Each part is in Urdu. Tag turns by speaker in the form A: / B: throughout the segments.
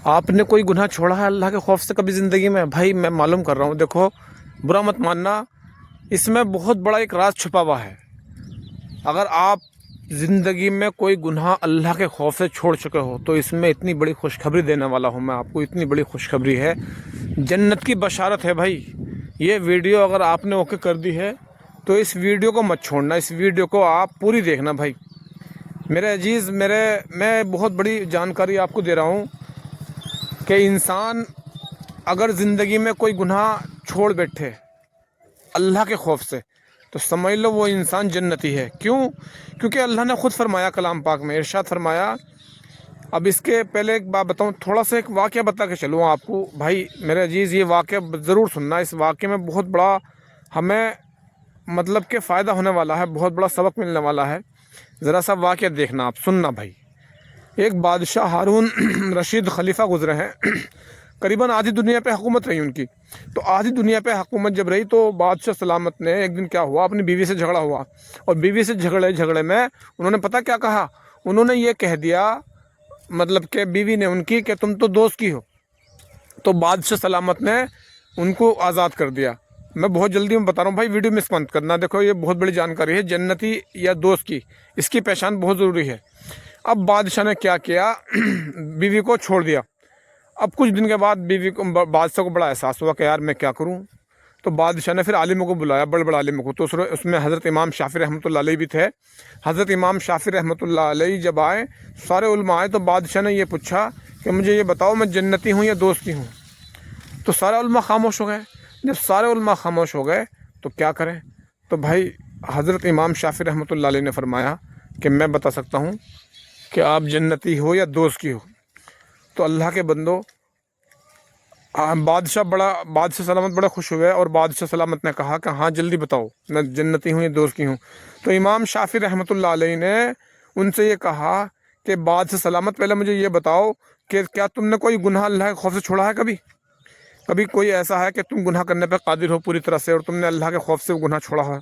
A: آپ نے کوئی گناہ چھوڑا ہے اللہ کے خوف سے کبھی زندگی میں؟ بھائی میں معلوم کر رہا ہوں، دیکھو برا مت ماننا، اس میں بہت بڑا ایک راز چھپا ہوا ہے۔ اگر آپ زندگی میں کوئی گناہ اللہ کے خوف سے چھوڑ چکے ہو تو اس میں اتنی بڑی خوشخبری دینے والا ہوں میں آپ کو، اتنی بڑی خوشخبری ہے، جنت کی بشارت ہے بھائی۔ یہ ویڈیو اگر آپ نے اوکے کر دی ہے تو اس ویڈیو کو مت چھوڑنا، اس ویڈیو کو آپ پوری دیکھنا بھائی میرے عزیز۔ میں بہت بڑی جانکاری آپ کو دے رہا ہوں کہ انسان اگر زندگی میں کوئی گناہ چھوڑ بیٹھے اللہ کے خوف سے تو سمجھ لو وہ انسان جنتی ہے۔ کیوں؟ کیونکہ اللہ نے خود فرمایا کلام پاک میں، ارشاد فرمایا۔ اب اس کے پہلے ایک بات بتاؤں، تھوڑا سا ایک واقعہ بتا کے چلوں آپ کو بھائی میرے عزیز، یہ واقعہ ضرور سننا، اس واقعے میں بہت بڑا ہمیں مطلب کہ فائدہ ہونے والا ہے، بہت بڑا سبق ملنے والا ہے۔ ذرا سا واقعہ دیکھنا آپ، سننا بھائی۔ ایک بادشاہ ہارون رشید خلیفہ گزرے ہیں، قریباً آدھی دنیا پہ حکومت رہی ان کی۔ تو آدھی دنیا پہ حکومت جب رہی تو بادشاہ سلامت نے ایک دن کیا ہوا، اپنی بیوی سے جھگڑا ہوا، اور بیوی سے جھگڑے میں انہوں نے پتہ کیا کہا، انہوں نے یہ کہہ دیا، مطلب کہ بیوی نے ان کی، کہ تم تو دوست کی ہو۔ تو بادشاہ سلامت نے ان کو آزاد کر دیا۔ میں بہت جلدی میں بتا رہا ہوں بھائی، ویڈیو مس مت کرنا، دیکھو یہ بہت بڑی جانکاری ہے، جنتی یا دوست کی، اس کی پہچان بہت ضروری ہے۔ اب بادشاہ نے کیا کیا، بیوی کو چھوڑ دیا۔ اب کچھ دن کے بعد بادشاہ کو بڑا احساس ہوا کہ یار میں کیا کروں۔ تو بادشاہ نے پھر عالموں کو بلایا، بڑے بڑے عالموں کو، تو اس میں حضرت امام شافعی رحمۃ اللہ علیہ بھی تھے۔ حضرت امام شافعی رحمۃ اللہ علیہ جب آئے، سارے علماء آئے، تو بادشاہ نے یہ پوچھا کہ مجھے یہ بتاؤ میں جنتی ہوں یا دوستی ہوں؟ تو سارے علماء خاموش ہو گئے۔ جب سارے علماء خاموش ہو گئے تو کیا کریں؟ تو بھائی حضرت امام شافعی رحمۃ اللہ علیہ نے فرمایا کہ میں بتا سکتا ہوں کہ آپ جنتی ہو یا دوست کی ہو۔ تو اللہ کے بندو، بادشاہ سلامت بڑے خوش ہوئے، اور بادشاہ سلامت نے کہا کہ ہاں جلدی بتاؤ میں جنتی ہوں یا دوست کی ہوں۔ تو امام شافعی رحمۃ اللہ علیہ نے ان سے یہ کہا کہ بادشاہ سلامت پہلے مجھے یہ بتاؤ کہ کیا تم نے کوئی گناہ اللہ کے خوف سے چھوڑا ہے؟ کبھی کوئی ایسا ہے کہ تم گناہ کرنے پہ قادر ہو پوری طرح سے اور تم نے اللہ کے خوف سے گناہ چھوڑا ہے؟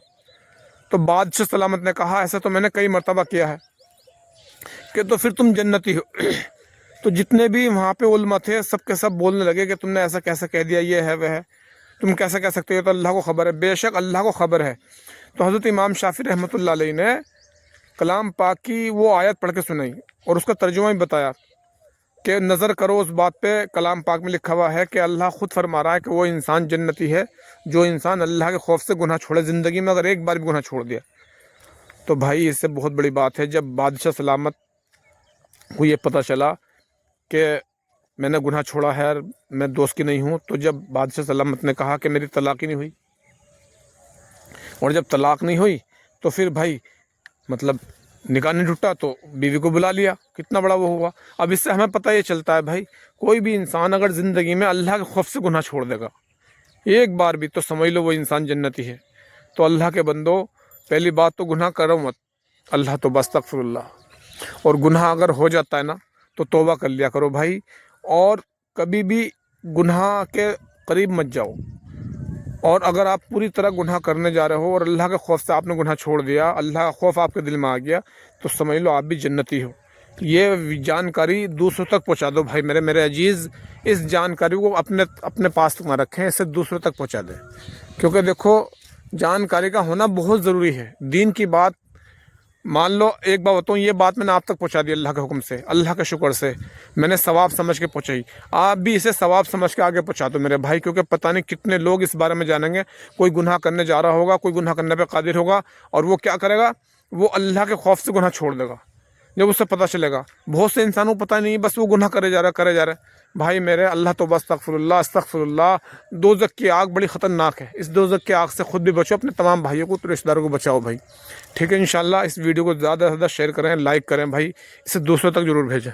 A: تو بادشاہ سلامت نے کہا ایسا تو میں نے کئی مرتبہ کیا ہے۔ کہ تو پھر تم جنتی ہو۔ تو جتنے بھی وہاں پہ علماء تھے سب کے سب بولنے لگے کہ تم نے ایسا کیسے کہہ دیا، یہ ہے وہ ہے، تم کیسے کہہ سکتے ہو، تو اللہ کو خبر ہے۔ بے شک اللہ کو خبر ہے۔ تو حضرت امام شافعی رحمۃ اللہ علیہ نے کلام پاک کی وہ آیت پڑھ کے سنائی اور اس کا ترجمہ بھی بتایا کہ نظر کرو اس بات پہ، کلام پاک میں لکھا ہوا ہے کہ اللہ خود فرما رہا ہے کہ وہ انسان جنتی ہے جو انسان اللہ کے خوف سے گناہ چھوڑے، زندگی میں اگر ایک بار بھی گناہ چھوڑ دیا۔ تو بھائی اس سے بہت بڑی بات ہے، جب بادشاہ سلامت کو یہ پتہ چلا کہ میں نے گناہ چھوڑا ہے، میں دوست کی نہیں ہوں، تو جب بادشاہ سلامت نے کہا کہ میری طلاق ہی نہیں ہوئی، اور جب طلاق نہیں ہوئی تو پھر بھائی مطلب نکاح نہیں ٹوٹا، تو بیوی کو بلا لیا، کتنا بڑا وہ ہوا۔ اب اس سے ہمیں پتہ یہ چلتا ہے بھائی، کوئی بھی انسان اگر زندگی میں اللہ کے خوف سے گناہ چھوڑ دے گا ایک بار بھی تو سمجھ لو وہ انسان جنتی ہے۔ تو اللہ کے بندو، پہلی بات تو گناہ کرو مت، اللہ تو استغفر اللہ، اور گناہ اگر ہو جاتا ہے نا تو توبہ کر لیا کرو بھائی، اور کبھی بھی گناہ کے قریب مت جاؤ۔ اور اگر آپ پوری طرح گناہ کرنے جا رہے ہو اور اللہ کے خوف سے آپ نے گناہ چھوڑ دیا، اللہ کا خوف آپ کے دل میں آ گیا، تو سمجھ لو آپ بھی جنتی ہو۔ یہ جانکاری دوسروں تک پہنچا دو بھائی میرے عزیز، اس جانکاری کو اپنے پاس نہ رکھیں، اسے دوسروں تک پہنچا دیں، کیونکہ دیکھو جانکاری کا ہونا بہت ضروری ہے۔ دین کی بات مان لو، ایک بات بتاؤں، یہ بات میں نے آپ تک پہنچا دی اللہ کے حکم سے، اللہ کے شکر سے میں نے ثواب سمجھ کے پہنچائی، آپ بھی اسے ثواب سمجھ کے آگے پہنچا دو میرے بھائی، کیونکہ پتہ نہیں کتنے لوگ اس بارے میں جانیں گے۔ کوئی گناہ کرنے جا رہا ہوگا، کوئی گناہ کرنے پہ قادر ہوگا، اور وہ کیا کرے گا، وہ اللہ کے خوف سے گناہ چھوڑ دے گا جب اسے پتہ چلے گا۔ بہت سے انسانوں کو پتہ نہیں، بس وہ گناہ کرے جا رہے بھائی میرے، اللہ تو بس استغفر اللہ۔ دوزخ کی آگ بڑی خطرناک ہے، اس دوزخ کی آگ سے خود بھی بچو، اپنے تمام بھائیوں کو، رشتہ داروں کو بچاؤ بھائی، ٹھیک ہے؟ انشاءاللہ اس ویڈیو کو زیادہ سے زیادہ شیئر کریں، لائک کریں بھائی، اسے دوسروں تک ضرور بھیجیں۔